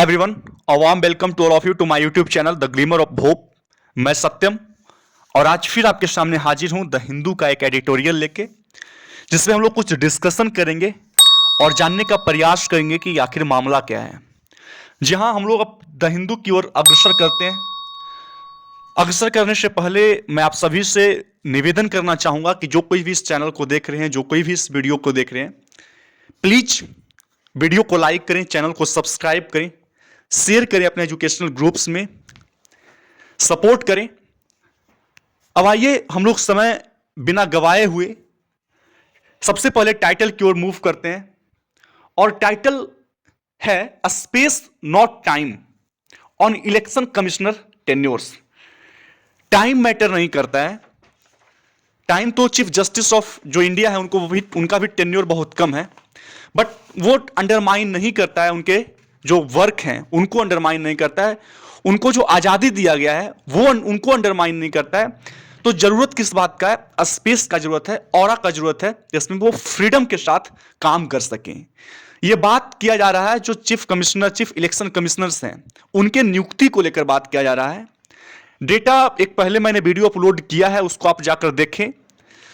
Hi everyone, a warm welcome to all of you to my YouTube channel the glimmer of hope. मैं सत्यम और आज फिर आपके सामने हाजिर हूं द हिंदू का एक एडिटोरियल लेके, जिसमें हम लोग कुछ डिस्कशन करेंगे और जानने का प्रयास करेंगे कि आखिर मामला क्या है। जहां हम लोग अब द हिंदू की ओर अग्रसर करते हैं, अग्रसर करने से पहले मैं आप सभी से निवेदन करना चाहूंगा कि जो कोई भी इस चैनल को देख रहे हैं, जो कोई भी इस वीडियो को देख रहे हैं, प्लीज वीडियो को लाइक करें, चैनल को सब्सक्राइब करें, शेयर करें अपने एजुकेशनल ग्रुप्स में, सपोर्ट करें। अब आइए हम लोग समय बिना गवाए हुए सबसे पहले टाइटल की ओर मूव करते हैं, और टाइटल है a space not time on election commissioner tenures. Time matter नहीं करता है। टाइम तो चीफ जस्टिस ऑफ जो इंडिया है उनका भी टेन्योर बहुत कम है, बट वो अंडरमाइन नहीं करता है, उनके जो वर्क हैं उनको अंडरमाइन नहीं करता है, उनको जो आजादी दिया गया है वो उनको अंडरमाइन नहीं करता है। तो जरूरत किस बात का है? स्पेस का जरूरत है, ऑरा का जरूरत है, जिसमें वो फ्रीडम के साथ काम कर सकें। ये बात किया जा रहा है जो चीफ इलेक्शन कमिश्नर्स हैं उनके नियुक्ति को लेकर बात किया जा रहा है। डेटा एक पहले मैंने वीडियो अपलोड किया है, उसको आप जाकर देखें,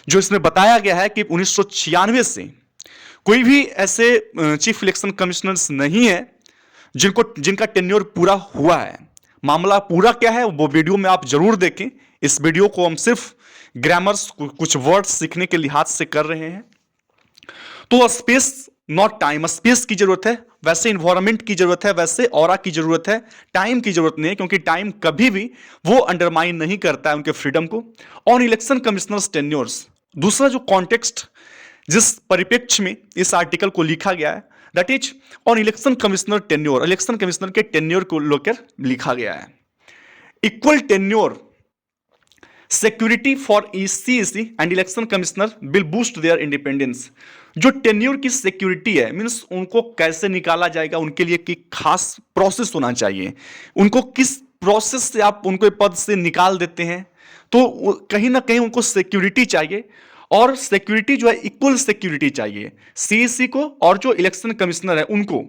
जो इसमें बताया गया है कि 1996 से कोई भी ऐसे चीफ इलेक्शन कमिश्नर्स नहीं है जिनका टेन्योर पूरा हुआ है। मामला पूरा क्या है वो वीडियो में आप जरूर देखें। इस वीडियो को हम सिर्फ ग्रामर्स कुछ वर्ड्स सीखने के लिहाज से कर रहे हैं। तो स्पेस नॉट टाइम, स्पेस की जरूरत है, वैसे इन्वायरमेंट की जरूरत है, वैसे ऑरा की जरूरत है, टाइम की जरूरत नहीं है, क्योंकि टाइम कभी भी वो अंडरमाइन नहीं करता है उनके फ्रीडम को। ऑन इलेक्शन कमिश्नर्स टेन्योर्स, दूसरा जो कॉन्टेक्स्ट जिस परिप्रेक्ष्य में इस आर्टिकल को लिखा गया है, that is on election commissioner tenure. Election commissioner के टेन्योर को लेकर लिखा गया है। Equal tenure security for ECC and election commissioner will boost their independence. जो टेन्योर की सिक्योरिटी है, मींस उनको कैसे निकाला जाएगा, उनके लिए की खास प्रोसेस होना चाहिए। उनको किस प्रोसेस से आप उनको पद से निकाल देते हैं, तो कहीं ना कहीं उनको सिक्योरिटी चाहिए, और सिक्योरिटी जो है इक्वल सिक्योरिटी चाहिए सीईसी को, और जो इलेक्शन कमिश्नर है उनको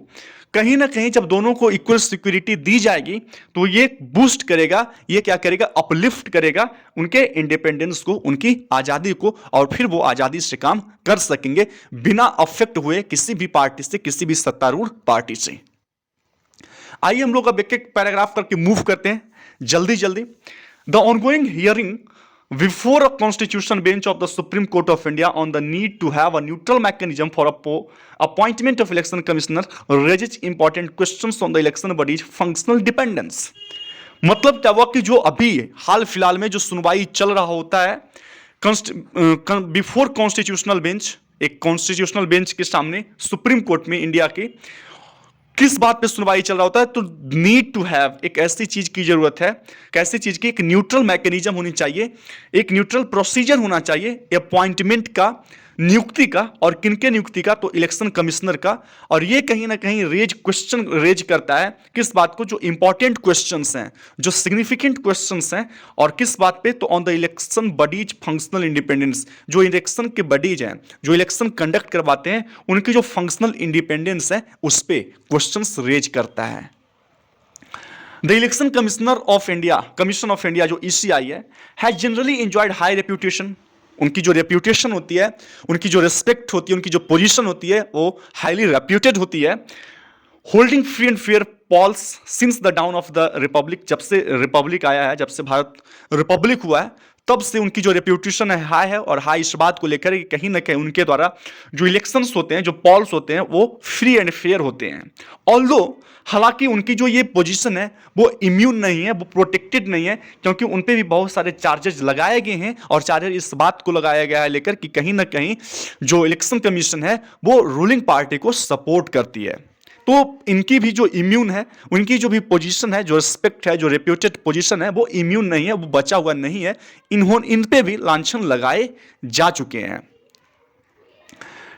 कहीं ना कहीं जब दोनों को इक्वल सिक्योरिटी दी जाएगी तो ये बूस्ट करेगा, ये क्या करेगा, अपलिफ्ट करेगा उनके इंडिपेंडेंस को, उनकी आजादी को, और फिर वो आजादी से काम कर सकेंगे बिना अफेक्ट हुए किसी भी पार्टी से, किसी भी सत्तारूढ़ पार्टी से। आइए हम लोग अब एक एक पैराग्राफ करके मूव करते हैं जल्दी जल्दी। The ongoing hearing before a constitution bench of the Supreme Court of India on the need to have a neutral mechanism for appointment of election commissioner raises important questions on the election body's functional dependence। मतलब क्या हुआ कि जो अभी हाल फिलहाल में जो सुनवाई चल रहा होता है बिफोर कॉन्स्टिट्यूशनल बेंच, एक कॉन्स्टिट्यूशनल बेंच के सामने सुप्रीम कोर्ट में इंडिया के, किस बात पे सुनवाई चल रहा होता है, तो नीड टू हैव, एक ऐसी चीज की जरूरत है, कैसी चीज की, एक न्यूट्रल मैकेनिज्म होनी चाहिए, एक न्यूट्रल प्रोसीजर होना चाहिए अपॉइंटमेंट का, नियुक्ति का, और किनके नियुक्ति का, तो इलेक्शन कमिश्नर का। और ये कहीं ना कहीं क्वेश्चन रेज करता है किस बात को, जो इंपॉर्टेंट क्वेश्चंस हैं, जो सिग्निफिकेंट क्वेश्चंस हैं, और किस बात पे, तो on the election bodies functional independence. जो इलेक्शन के बडीज हैं, जो इलेक्शन कंडक्ट करवाते हैं, उनकी जो फंक्शनल इंडिपेंडेंस है उस पर क्वेश्चंस रेज करता है। The election commissioner of India, commission of India जो ईसीआई है, has generally enjoyed high reputation. उनकी जो रेप्यूटेशन होती है, उनकी जो रिस्पेक्ट होती है, उनकी जो पोजीशन होती है, वो हाईली रेप्यूटेड होती है। Holding free and fair polls since the dawn of the republic, जब से रिपब्लिक आया है, जब से भारत रिपब्लिक हुआ है, तब से उनकी जो रेप्यूटेशन है हाई है, और हाई इस बात को लेकर कि कहीं ना कहीं उनके द्वारा जो इलेक्शंस होते हैं, जो पॉल्स होते हैं, वो फ्री एंड फेयर होते हैं। ऑल्दो, हालांकि उनकी जो ये पोजीशन है वो इम्यून नहीं है, वो प्रोटेक्टेड नहीं है, क्योंकि उन पे भी बहुत सारे चार्जेस लगाए गए हैं, और चार्जेस इस बात को लगाया गया है लेकर कि कहीं ना कहीं जो इलेक्शन कमीशन है वो रूलिंग पार्टी को सपोर्ट करती है। तो इनकी भी जो इम्यून है, उनकी जो भी पोजीशन है, जो रिस्पेक्ट है, जो रेप्यूटेड पोजीशन है, वो इम्यून नहीं है, वो बचा हुआ नहीं है। इन पे भी लांछन लगाए जा चुके हैं।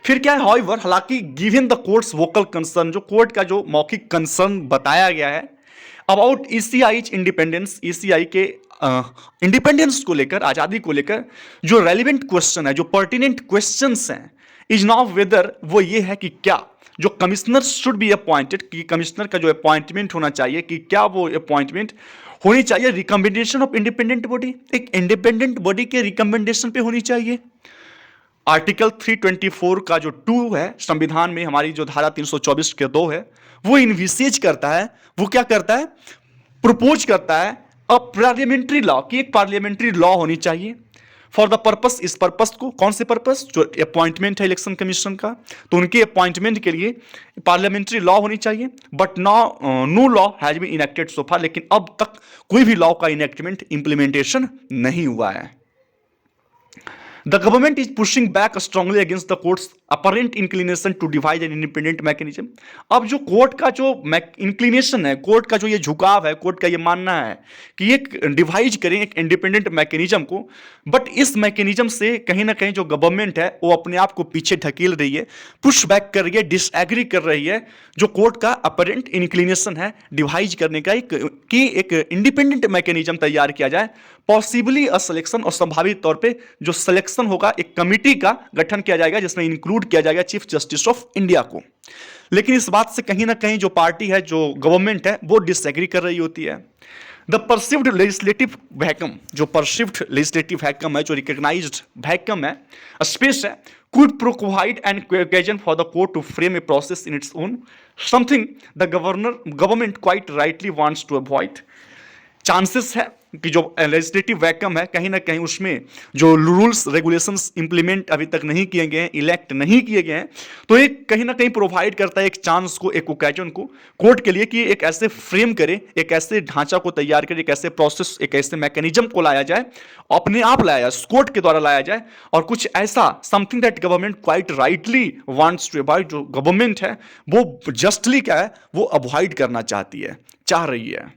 फिर क्या है, हाउएवर, हालांकि given the courts vocal concern, जो कोर्ट का जो मौखिक कंसर्न बताया गया है अबाउट ईसीआई इंडिपेंडेंस, ईसीआई के इंडिपेंडेंस को लेकर, आजादी को लेकर, जो रेलिवेंट क्वेश्चन है, जो पर्टिनेंट क्वेश्चंस हैं, इज नाउ वेदर, वो ये है कि क्या जो कमिश्नर शुड बी अपॉइंटेड, कि कमिश्नर का जो अपॉइंटमेंट होना चाहिए, कि क्या वो अपॉइंटमेंट होनी चाहिए रिकमेंडेशन ऑफ इंडिपेंडेंट बॉडी, एक इंडिपेंडेंट बॉडी के रिकमेंडेशन पे होनी चाहिए। आर्टिकल 324 का जो 2 है संविधान में, हमारी जो धारा 324 के 2 है, वो इनविसेज करता है, वो क्या करता है, प्रपोज करता है अ पार्लियामेंट्री लॉ, की एक पार्लियामेंट्री लॉ होनी चाहिए फॉर द पर्पस, इस पर्पस को, कौन से पर्पस, जो अपॉइंटमेंट है इलेक्शन कमीशन का, तो उनके अपॉइंटमेंट के लिए पार्लियामेंट्री लॉ होनी चाहिए। But no law has been enacted so far, लेकिन अब तक कोई भी लॉ का इनेक्टमेंट इंप्लीमेंटेशन नहीं हुआ है। The government is pushing back strongly against the court's apparent inclination to devise an independent mechanism। अब जो कोर्ट का जो इंक्लिनेशन है, कोर्ट का जो ये झुकाव है, कोर्ट का ये मानना है कि एक डिवाइज करें एक इंडिपेंडेंट मैकेनिज्म को, बट इस मैकेनिज्म से कहीं ना कहीं जो गवर्नमेंट है वो अपने आप को पीछे ढकेल रही है, पुश बैक कर रही है, डिसएग्री कर रही है जो कोर्ट का अपरेंट इंक्लिनेशन है डिवाइज करने का, कि एक इंडिपेंडेंट मैकेनिज्म तैयार किया जाए, पॉसिबली अ सिलेक्शन, और संभावित तौर पे जो सिलेक्शन होगा एक कमिटी का गठन किया जाएगा जिसमें इंक्लूड किया जाएगा चीफ जस्टिस ऑफ इंडिया को। लेकिन इस बात से कहीं ना कहीं जो पार्टी है, जो गवर्नमेंट है, वो डिसएग्री कर रही होती है। द परसिव्ड लेजिस्लेटिव वैक्यूम, जो परसिव्ड लेजिस्लेटिव वैक्यूम है, जो रिकॉग्नाइज्ड वैक्यूम है, स्पेस है, could provide an occasion for the court to frame a process in its own, something the government quite rightly wants to avoid। Chances है कि जो legislative vacuum है कहीं ना कहीं उसमें जो रूल्स रेगुलेशंस इंप्लीमेंट अभी तक नहीं किए गए हैं, इलेक्ट नहीं किए गए हैं, तो एक कहीं ना कहीं प्रोवाइड करता है एक चांस को, एक ओकेजन को कोर्ट के लिए, कि एक ऐसे फ्रेम करे, एक ऐसे ढांचा को तैयार करे, एक ऐसे प्रोसेस, एक ऐसे मैकेनिज्म को लाया जाए, अपने आप लाया जाए, कोर्ट के द्वारा लाया जाए, और कुछ ऐसा something that government quite rightly wants to avoid, जो गवर्नमेंट है वो जस्टली क्या है, वो अवॉइड करना चाहती है, चाह रही है।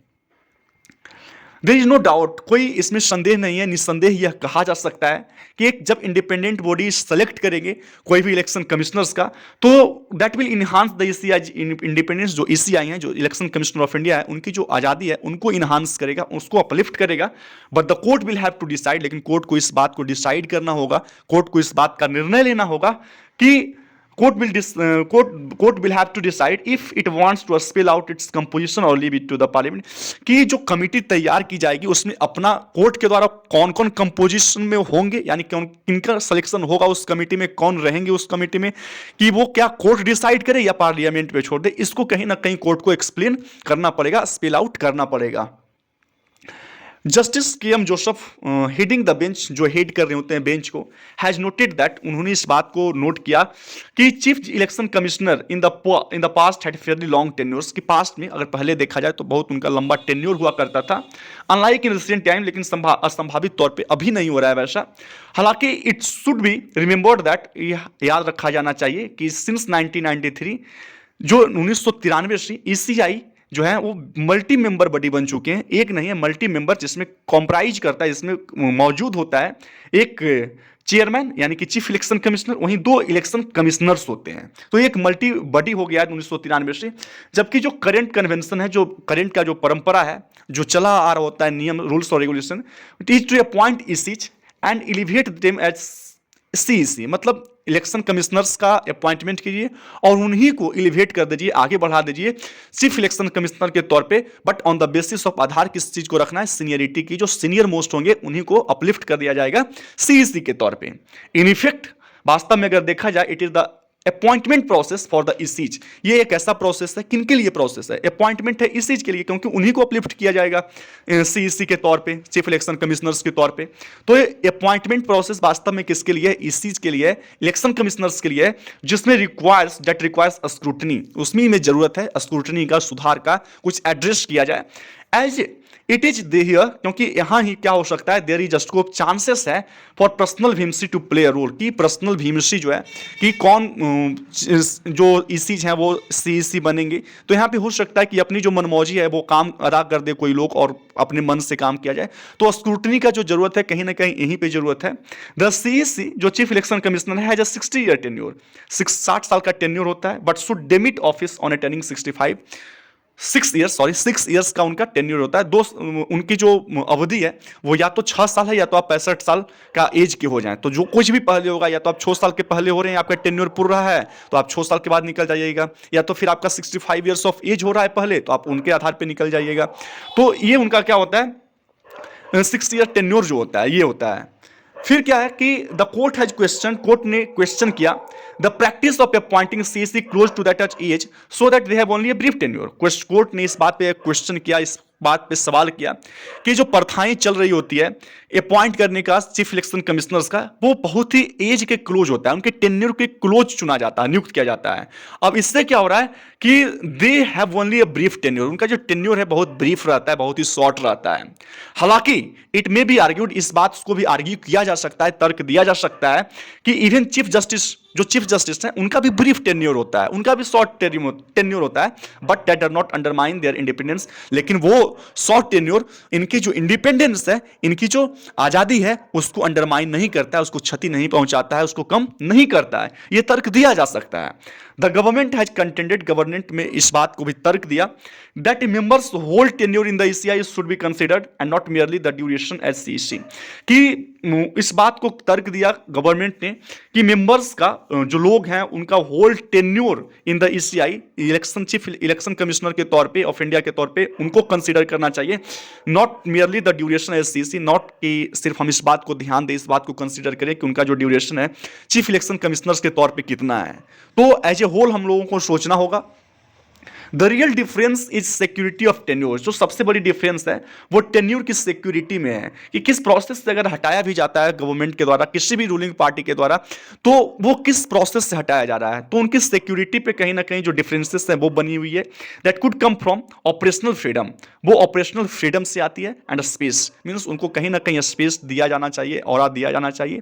देयर इज नो डाउट, कोई इसमें संदेह नहीं है, निस्संदेह यह कहा जा सकता है कि एक जब इंडिपेंडेंट बॉडी सेलेक्ट करेंगे कोई भी इलेक्शन कमिश्नर्स का, तो that will enhance the ECI independence, जो ईसीआई हैं, जो इलेक्शन कमिश्नर ऑफ इंडिया है, उनकी जो आज़ादी है उनको इनहांस करेगा, उसको अपलिफ्ट करेगा। But the court will have to decide, लेकिन कोर्ट को इस बात को डिसाइड करना होगा, कोर्ट को इस बात का निर्णय लेना होगा कि court will have to decide if it wants to spell out its composition or leave it to the parliament, कि जो कमिटी तैयार की जाएगी उसमें अपना कोर्ट के द्वारा कौन कौन कंपोजिशन में होंगे, यानी किनका सिलेक्शन होगा उस कमिटी में, कौन रहेंगे उस कमिटी में, कि वो क्या कोर्ट डिसाइड करे या पार्लियामेंट पे छोड़ दे, इसको कहीं ना कहीं कोर्ट को एक्सप्लेन करना पड़ेगा, स्पेल आउट करना पड़ेगा। Justice K M Joseph heading the bench, जो हेड कर रहे होते हैं बेंच को, हैज नोटेड दैट, उन्होंने इस बात को नोट किया कि chief election commissioner in the past had Fairlie long tenures, कि पास्ट में अगर पहले देखा जाए तो बहुत उनका लंबा टेन्योर हुआ करता था, अनलाइक इन रिसेंट टाइम, लेकिन असंभावित तौर पे अभी नहीं हो रहा है वैसा। हालांकि it should be remembered that, याद रखा जाना चाहिए कि सिंस 1993, जो 1993 से ईसीआई जो है वो मल्टी मेंबर बॉडी बन चुके हैं, एक नहीं है, मल्टी मेंबर, जिसमें कॉम्प्राइज करता है, इसमें मौजूद होता है एक चेयरमैन यानी कि चीफ इलेक्शन कमिश्नर, वहीं 2 इलेक्शन कमिश्नर्स होते हैं, तो एक मल्टी बॉडी हो गया है 1993 से। जबकि जो करंट कन्वेंशन है, जो करंट का जो परंपरा है, जो चला आ रहा होता है नियम, रूल्स और regulation, it is to appoint ECs and elevate them as CEC, मतलब इलेक्शन कमिश्नर्स का अपॉइंटमेंट कीजिए और उन्हीं को एलिवेट कर दीजिए, आगे बढ़ा दीजिए चीफ इलेक्शन कमिश्नर के तौर पे, but on the basis of आधार किस चीज को रखना है, सीनियरिटी की, जो सीनियर मोस्ट होंगे उन्हीं को अपलिफ्ट कर दिया जाएगा सीईसी के तौर पे। इन इफेक्ट वास्तव में अगर देखा जाए, it is the appointment process for the ECs, ये एक ऐसा प्रोसेस है, किनके लिए प्रोसेस है, अपॉइंटमेंट है ईसीज के लिए, क्योंकि उन्हीं को अपलिफ्ट किया जाएगा सीईसी के तौर पे, चीफ इलेक्शन कमिश्नर्स के तौर पे। तो ये अपॉइंटमेंट प्रोसेस वास्तव में किसके लिए है, ईसीज के लिए, इलेक्शन कमिश्नर्स के लिए, जिसमें रिक्वायर्स स्क्रूटनी, उसमें में जरूरत है स्क्रूटनी का, सुधार का, कुछ एड्रेस किया जाए। एज इट इज देयर, क्योंकि यहां ही क्या हो सकता है, देयर इज स्कोप, चांसेस है for personal whimsy to play a role, की पर्सनल भीमसी जो है, कि कौन जो ईसीज हैं वो सीईसी बनेंगे, तो यहाँ पे हो सकता है कि अपनी जो मनमौजी है वो काम अदा कर दे कोई लोग और अपने मन से काम किया जाए, तो स्क्रूटनी का जो जरूरत है कहीं ना कहीं यहीं पे जरूरत है। द सीईसी जो चीफ इलेक्शन कमिश्नर है, 60 ईयर टेन्योर, 60 साल का टेन्योर होता है, but should demat office on attaining 65, 6 years का उनका टेन्योर होता है। उनकी जो अवधि है वो या तो 6 साल है या तो आप 65 साल का एज के हो जाएं। तो जो कुछ भी पहले होगा, या तो आप 6 साल के पहले हो रहे हैं, आपका टेन्योर पूरा रहा है तो आप 6 साल के बाद निकल जाइएगा, या तो फिर आपका 65 ईयर्स ऑफ एज हो रहा है पहले तो आप उनके आधार पर निकल जाइएगा। तो ये उनका क्या होता है, 6 ईयर टेन्योर जो होता है ये होता है। फिर क्या है कि द कोर्ट ने क्वेश्चन किया the practice of appointing CSC close to that age so that they have only a brief tenure. Court ने इस बात पे क्वेश्चन किया, इस बात पे सवाल किया कि जो प्रथाएं चल रही होती है अपॉइंट करने का चीफ इलेक्शन कमिश्नर्स का, वो बहुत ही एज के क्लोज होता है, उनके टेन्योर के क्लोज चुना जाता है, नियुक्त किया जाता है। अब इससे क्या हो रहा है कि दे have only a brief tenure, उनका जो टेन्योर है बहुत ब्रीफ रहता है, बहुत ही शॉर्ट रहता है। हालांकि इट मे बी आर्ग्यूड, इस बात को भी आर्ग्यू किया जा सकता है, तर्क दिया जा सकता है कि इवन चीफ जस्टिस हैं उनका भी ब्रीफ टेन्योर होता है, उनका भी शॉर्ट टेन्योर होता है, but that does not undermine their independence. लेकिन वो शॉर्ट टेन्योर इनकी जो इंडिपेंडेंस है, इनकी जो आजादी है उसको अंडरमाइन नहीं करता है, उसको क्षति नहीं पहुंचाता है, उसको कम नहीं करता है, ये तर्क दिया जा सकता है। The government has contended, government में इस बात को भी तर्क दिया that members hold tenure in the ECI should be considered and not merely the duration as CEC, कि इस बात को तर्क दिया गवर्नमेंट ने कि मेंबर्स का जो लोग हैं उनका hold tenure in the ECI, chief election commissioner के तौर पे ऑफ इंडिया के तौर पे उनको कंसीडर करना चाहिए, not merely the duration as CEC, not कि सिर्फ हम इस बात को ध्यान दें, इस बात को कंसीडर करें कि उनका जो ड्यूरेशन है चीफ इलेक्शन कमिश्नर्स के तौर पे कितना है। तो एज ए होल हम लोगों को सोचना होगा। The real difference is security of tenure, जो सबसे बड़ी डिफरेंस है वो टेन्योर की सिक्योरिटी में है कि किस प्रोसेस से अगर हटाया भी जाता है गवर्नमेंट के द्वारा, किसी भी रूलिंग पार्टी के द्वारा, तो वो किस प्रोसेस से हटाया जा रहा है। तो उनकी सिक्योरिटी पे कहीं ना कहीं जो डिफरेंसेस है वो बनी हुई है, that could come from operational freedom, वो ऑपरेशनल फ्रीडम से आती है, एंड स्पेस मीन्स उनको कहीं ना कहीं स्पेस दिया जाना चाहिए, और दिया जाना चाहिए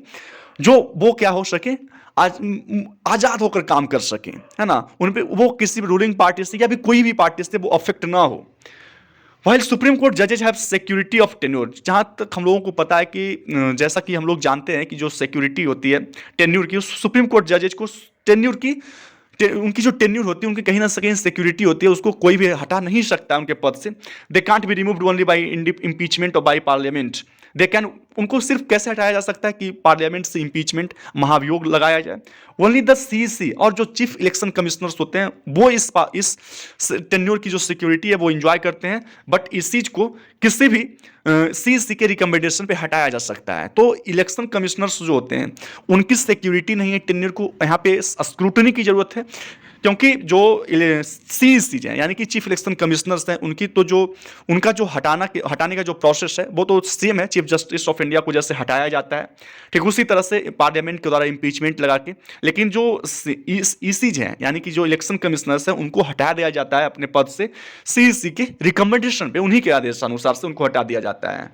जो वो क्या हो सके, आजाद होकर काम कर सकें, है ना, उन पे वो किसी भी रूलिंग पार्टी से या भी कोई भी पार्टी से वो अफेक्ट ना हो। वाइल सुप्रीम कोर्ट जजेज हैव सिक्योरिटी ऑफ टेन्योर, जहां तक हम लोगों को पता है कि जैसा कि हम लोग जानते हैं कि जो सिक्योरिटी होती है टेन्योर की, सुप्रीम कोर्ट जजेज को टेन्योर की उनकी जो टेन्योर होती है उनकी कहीं ना कहीं सिक्योरिटी होती है, उसको कोई भी हटा नहीं सकता उनके पद से। They can't be removed only by impeachment और बाय पार्लियामेंट। दे कैन, उनको सिर्फ कैसे हटाया जा सकता है कि पार्लियामेंट से इम्पीचमेंट, महाभियोग लगाया जाए। ओनली द सीईसी और जो चीफ इलेक्शन कमिश्नर्स होते हैं वो इस टेन्योर की जो सिक्योरिटी है वो एंजॉय करते हैं, बट इस चीज को किसी भी सीईसी के रिकमेंडेशन पे हटाया जा सकता है। तो इलेक्शन कमिश्नर्स जो होते हैं उनकी सिक्योरिटी नहीं है, टेन्योर को यहाँ पे स्क्रूटनी की जरूरत है, क्योंकि जो सीईसी हैं यानी कि चीफ इलेक्शन कमिश्नर्स हैं उनकी तो जो उनका जो हटाने का जो प्रोसेस है वो तो सेम है, चीफ जस्टिस ऑफ इंडिया को जैसे हटाया जाता है ठीक उसी तरह से पार्लियामेंट के द्वारा इम्पीचमेंट लगा के, लेकिन जो ईसीज हैं यानी कि जो इलेक्शन कमिश्नर्स हैं उनको हटा दिया जाता है अपने पद से सीईसी के रिकमेंडेशन पे, उन्हीं के आदेशानुसार से उनको हटा दिया जाता है।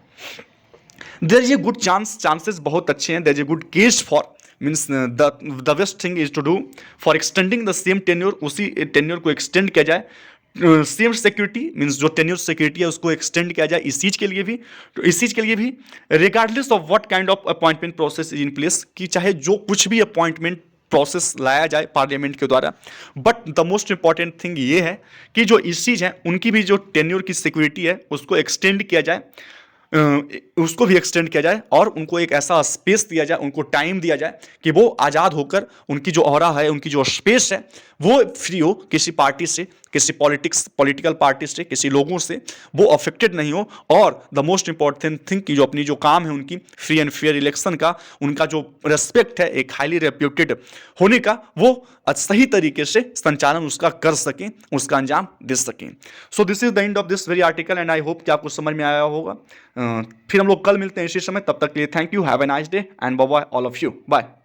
There is a good chances बहुत अच्छे हैं, there is a good case for means the best thing is to do for extending the same tenure, उसी टेन्योर को एक्सटेंड किया जाए, सेम सिक्योरिटी मीन्स जो टेन्योर सिक्योरिटी है उसको एक्सटेंड किया जाए इस चीज के लिए भी, तो इस चीज के लिए भी regardless of what kind of appointment process is in place, कि चाहे जो कुछ भी अपॉइंटमेंट प्रोसेस लाया जाए पार्लियामेंट के द्वारा, but the most important thing ये है कि जो इस चीज है उनकी भी जो टेन्योर की सिक्योरिटी है उसको एक्सटेंड किया जाए, उसको भी एक्सटेंड किया जाए और उनको एक ऐसा स्पेस दिया जाए, उनको टाइम दिया जाए कि वो आज़ाद होकर उनकी जो ऑरा है, उनकी जो स्पेस है वो फ्री हो, किसी पार्टी से, किसी पॉलिटिकल पार्टी से, किसी लोगों से वो अफेक्टेड नहीं हो, और द मोस्ट इंपॉर्टेंट थिंग कि जो अपनी जो काम है उनकी फ्री एंड फेयर इलेक्शन का, उनका जो रेस्पेक्ट है एक हाईली रेप्यूटेड होने का, वो सही तरीके से संचालन उसका कर सकें, उसका अंजाम दे सकें। So this is the end of this very article and I hope कि आपको समझ में आया होगा। फिर हम लोग कल मिलते हैं इसी समय, तब तक के लिए thank you, have a nice day and bye bye all of you, bye.